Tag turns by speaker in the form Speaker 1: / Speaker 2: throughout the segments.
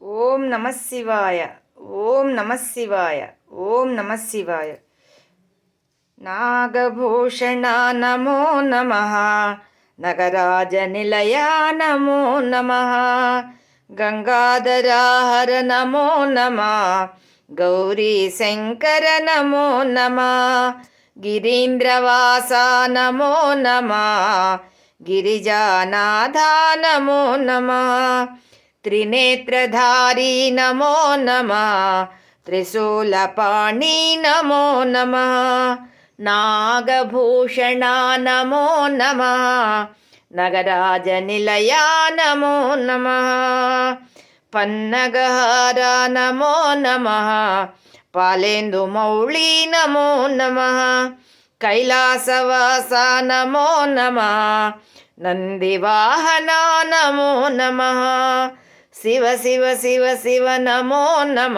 Speaker 1: ఓం నమ శివాయ. ఓం నమ శివాయ. ఓం నమ శివాయ. నాగభూషణ నమో నమ. నగరాజ నిలయ నమో నమ. గంగాధరాహర నమో నమ. గౌరీ శంకర నమో నమ. గిరీంద్రవాస నమో నమ. గిరిజానాథ నమో నమ. త్రినేత్రధారీ నమో నమ. త్రిశూలపాణి నమో నమ. నాగభూషణ నమో నమ. నగరాజ నిలయ నమో నమ. పన్నగహార నమో నమ. పాలేందు మౌళి నమో నమ. కైలాసవాస నమో నమ. నందివాహన నమో నమ. శివ శివ శివ శివ నమో నమ.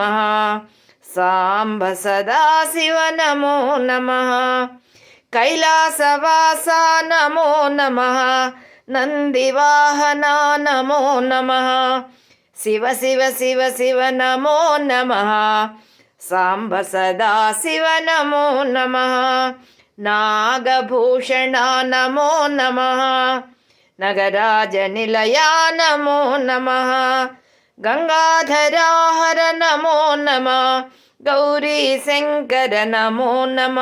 Speaker 1: సాంబ సదా శివ నమో నమ. కైలాసవాస నమో నమ. నందివాహన నమో నమ. శివ శివ శివ శివ నమో నమ. సాంబ సదా శివ నమో నమ. నాగభూషణ నమో నమ. నగరాజ నిలయ నమో నమ. గంగాధరాహర నమో నమ. గౌరీ శంకర నమో నమ.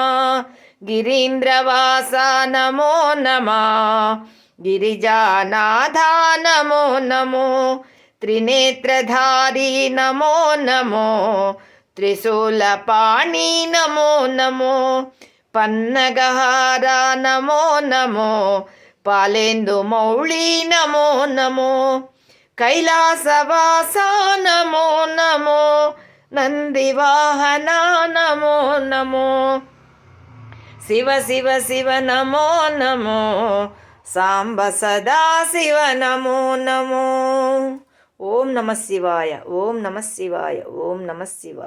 Speaker 1: గిరీంద్రవాస నమో నమ. గిరిజానాథ నమో నమో. త్రినేత్రధారీ నమో నమో. త్రిశూలపాణి నమో నమో. పన్నగహార నమో నమో. పాలేందు మౌళి నమో నమో. కైలాసవాస నమో నమో. నందివాహన నమో నమో. శివ శివ శివ నమో నమో. సాంబ సదా శివ నమో నమో. ఓం నమ శివాయ. ఓం నమ శివాయ. ఓం నమ శివాయ.